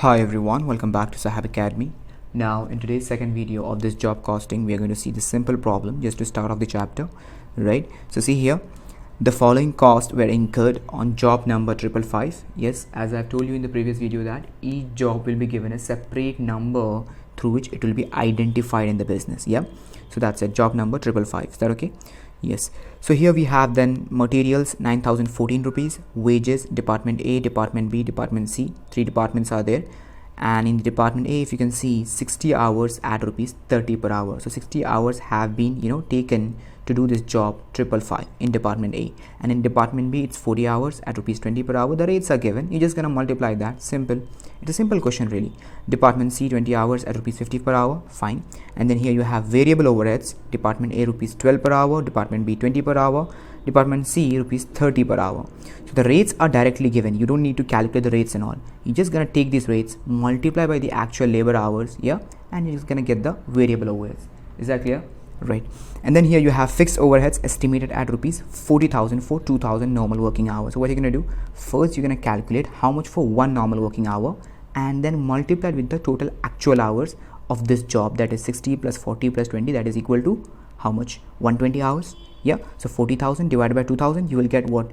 Hi everyone, welcome back to Sahab Academy. Now in today's second video of this job costing, we are going to see the simple problem just to start off the chapter, right? So see here, the following costs were incurred on job number 555. Yes, as I've told you in the previous video that each job will be given a separate number through which it will be identified in the business. Yeah, so that's it, job number 555. Is that okay? Yes. So here we have then materials 9,014 rupees, wages department A, department B, department C, three departments are there, and in the department A if you can see 60 hours at rupees 30 per hour. So 60 hours have been taken to do this job 555 in department A, and in department B it's 40 hours at rupees 20 per hour. The rates are given, you're just gonna multiply that. Simple. It's a simple question really. Department C 20 hours at rupees 50 per hour, fine. And then here you have variable overheads, department A rupees 12 per hour, department B 20 per hour, department C rupees 30 per hour. So the rates are directly given, you don't need to calculate the rates and all. You're just gonna take these rates, multiply by the actual labor hours, yeah, and you're just gonna get the variable overheads. Is that clear? Right. And then here you have fixed overheads estimated at rupees 40,000 for 2,000 normal working hours. So what you're going to do, first you're going to calculate how much for one normal working hour and then multiply with the total actual hours of this job, that is 60 plus 40 plus 20, that is equal to how much? 120 hours. Yeah, so 40,000 divided by 2,000, you will get what?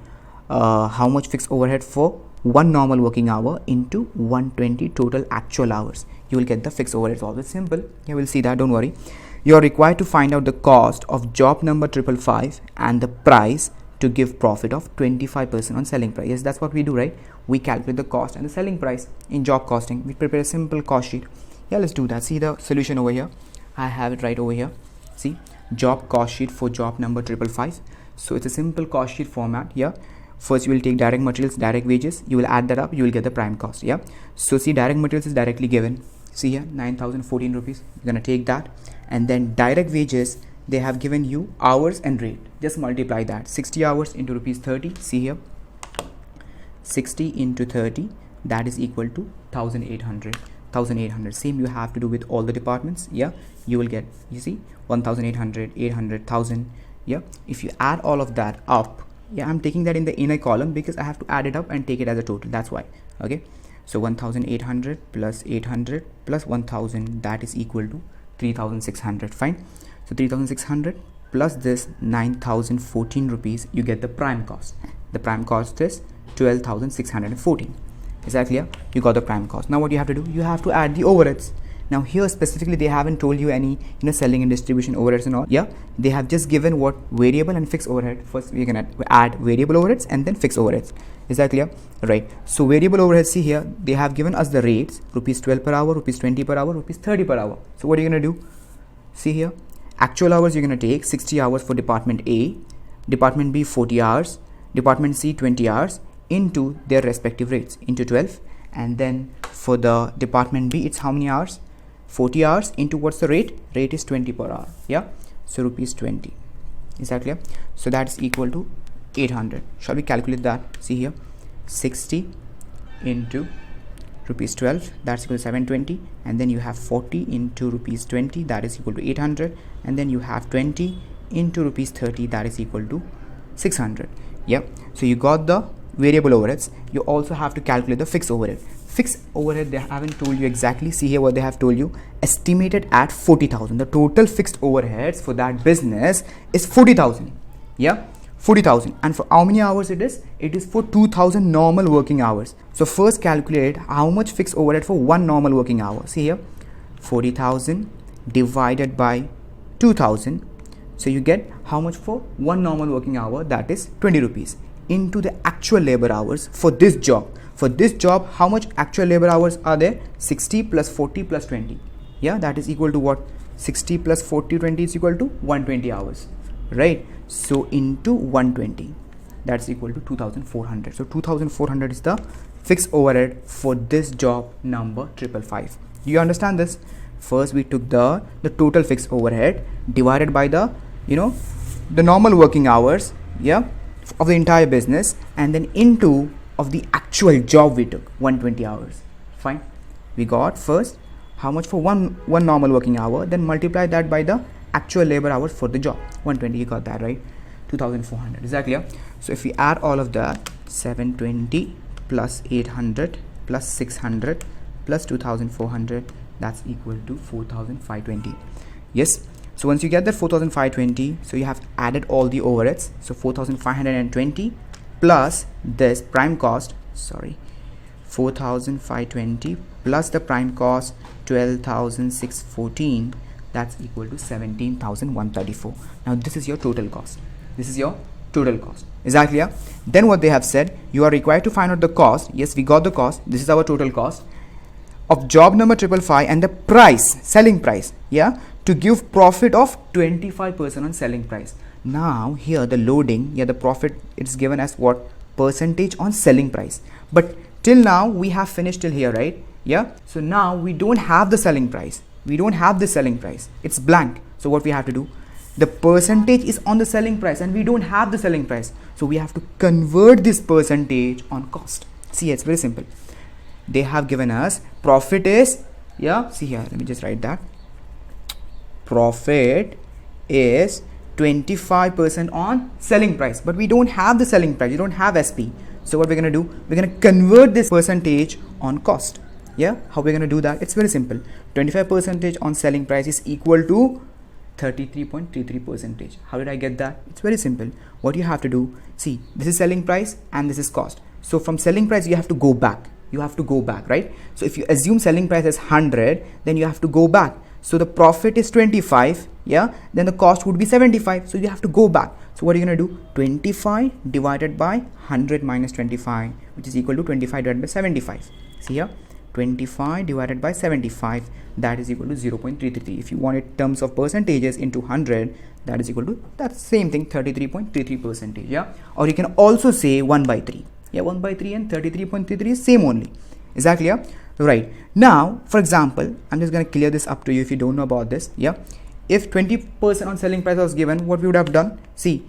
How much fixed overhead for one normal working hour into 120 total actual hours. You will get the fixed overhead. It's always simple. Yeah, we'll see that, don't worry. You are required to find out the cost of job number 555 and the price to give profit of 25% on selling price. Yes, that's what we do, right? We calculate the cost and the selling price in job costing. We prepare a simple cost sheet. Yeah, let's do that. See the solution over here. I have it right over here. See, job cost sheet for job number 555. So it's a simple cost sheet format. Yeah. First you will take direct materials, direct wages. You will add that up. You will get the prime cost. Yeah. So see, direct materials is directly given. See here, 9,014 rupees. You're gonna take that. And then direct wages, they have given you hours and rate. Just multiply that. 60 hours into rupees 30. See here, 60 into 30, that is equal to 1,800. 1,800. Same you have to do with all the departments. Yeah, you will get, you see, 1,800, 800, 1,000. Yeah, if you add all of that up, yeah, I'm taking that in the inner column because I have to add it up and take it as a total. That's why. Okay, so 1,800 plus 800 plus 1,000, that is equal to 3,600. Fine. So 3,600 plus this 9,014 rupees, you get the prime cost. The prime cost is 12,614. Is that clear? You got the prime cost. Now what you have to do, you have to add the overheads. Now here specifically they haven't told you any selling and distribution overheads and all. Yeah, they have just given what? Variable and fixed overhead. First we're gonna add variable overheads and then fixed overheads. Is that clear? Right. So variable overheads, see here, they have given us the rates, rupees 12 per hour, rupees 20 per hour, rupees 30 per hour. So what are you gonna do? See here, actual hours you're gonna take 60 hours for department A, department B 40 hours, department C 20 hours into their respective rates into 12, and then for the department B it's how many hours? 40 hours into what's the rate? Rate is 20 per hour. Yeah, so rupees 20. Is that clear? So that's equal to 800. Shall we calculate that? See here, 60 into rupees 12, that's equal to 720, and then you have 40 into rupees 20, that is equal to 800, and then you have 20 into rupees 30, that is equal to 600. Yeah, so you got the variable overheads. You also have to calculate the fixed overhead. Fixed overhead, they haven't told you exactly. See here what they have told you, estimated at 40,000. The total fixed overheads for that business is 40,000. Yeah, 40,000. And for how many hours it is? It is for 2,000 normal working hours. So first calculate how much fixed overhead for one normal working hour. See here, 40,000 divided by 2,000. So you get how much for one normal working hour, that is 20 rupees into the actual labor hours for this job. For this job, how much actual labor hours are there? 60 plus 40 plus 20. Yeah, that is equal to what? 60 plus 40, 20 is equal to 120 hours. Right? So into 120, that's equal to 2,400. So 2,400 is the fixed overhead for this job number 555. Do you understand this? First we took the total fixed overhead divided by the the normal working hours, yeah, of the entire business, and then into of the actual job we took 120 hours. Fine. We got first how much for one normal working hour, then multiply that by the actual labor hours for the job 120. You got that right? 2,400. Is that clear? So if we add all of that, 720 plus 800 plus 600 plus 2400, that's equal to 4520. Yes, so once you get that 4520, so you have added all the overheads, so 4520 plus this prime cost, 4520 plus the prime cost 12,614, that's equal to 17,134. Now this is your total cost. This is your total cost. Is that clear? Then what they have said, you are required to find out the cost. Yes, we got the cost. This is our total cost of job number 555 and the price, selling price, yeah, to give profit of 25% on selling price. Now here the loading, yeah, the profit, it's given as what? Percentage on selling price. But till now we have finished till here, right? Yeah, so now we don't have the selling price. We don't have the selling price. It's blank. So what we have to do? The percentage is on the selling price and we don't have the selling price. So we have to convert this percentage on cost. See, it's very simple. They have given us profit is, yeah, see here, let me just write that. Profit is 25% on selling price, but we don't have the selling price. We don't have SP. So what we're going to do? We're going to convert this percentage on cost. Yeah, how we're going to do that? It's very simple. 25% on selling price is equal to 33.33%. How did I get that? It's very simple. What you have to do, see, this is selling price and this is cost. So from selling price, you have to go back. You have to go back, right? So if you assume selling price is 100, then you have to go back. So the profit is 25, yeah, then the cost would be 75. So you have to go back. So what are you going to do? 25 divided by 100 minus 25, which is equal to 25 divided by 75. See here, 25 divided by 75, that is equal to 0.333. If you want it terms of percentages into 100, that is equal to that same thing, 33.33%. Yeah, or you can also say 1 by 3. Yeah, 1 by 3 and 33.33 is same only. Is that clear? Right. Now, for example, I'm just going to clear this up to you if you don't know about this. Yeah, if 20% on selling price was given, what we would have done? See,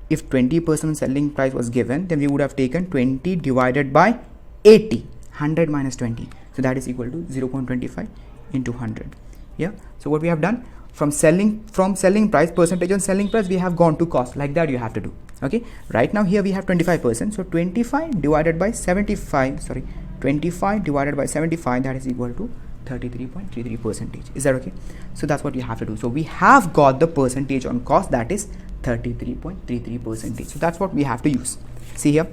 if 20% on selling price was given, then we would have taken 20 divided by 80, 100 minus 20. So that is equal to 0.25 into 100. Yeah, so what we have done, from selling price, percentage on selling price, we have gone to cost. Like that you have to do. Okay, right now here we have 25%. So 25 divided by 75, 25 divided by 75, that is equal to 33.33%. Is that okay? So that's what you have to do. So we have got the percentage on cost, that is 33.33%. So that's what we have to use. See here,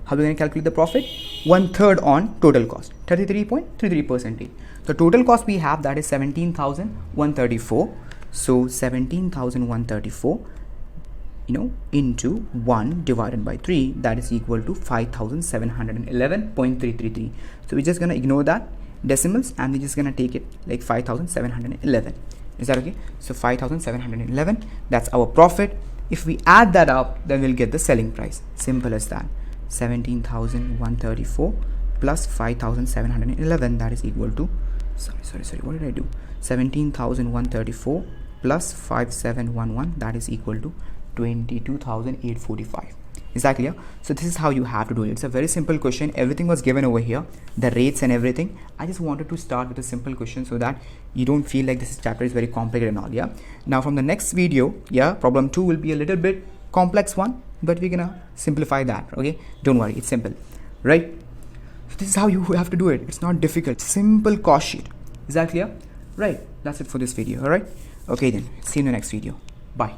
how we're going to calculate the profit? 1/3 on total cost, 33.33%. So total cost we have, that is 17,134. So 17,134, into 1 divided by 3, that is equal to 5,711.333. So we're just going to ignore that decimals and we're just going to take it like 5,711. Is that okay? So 5,711, that's our profit. If we add that up, then we'll get the selling price. Simple as that. 17,134 plus 5,711, that is equal to, what did I do? 17,134 plus 5,711, that is equal to 22,845. Is that clear? So this is how you have to do it. It's a very simple question. Everything was given over here, the rates and everything. I just wanted to start with a simple question so that you don't feel like this chapter is very complicated and all. Yeah, now from the next video, yeah, problem 2 will be a little bit complex one, but we're gonna simplify that. Okay, don't worry, it's simple, right? So this is how you have to do it. It's not difficult. Simple cost sheet. Is that clear? Right, that's it for this video. All right, okay, then see you in the next video. Bye.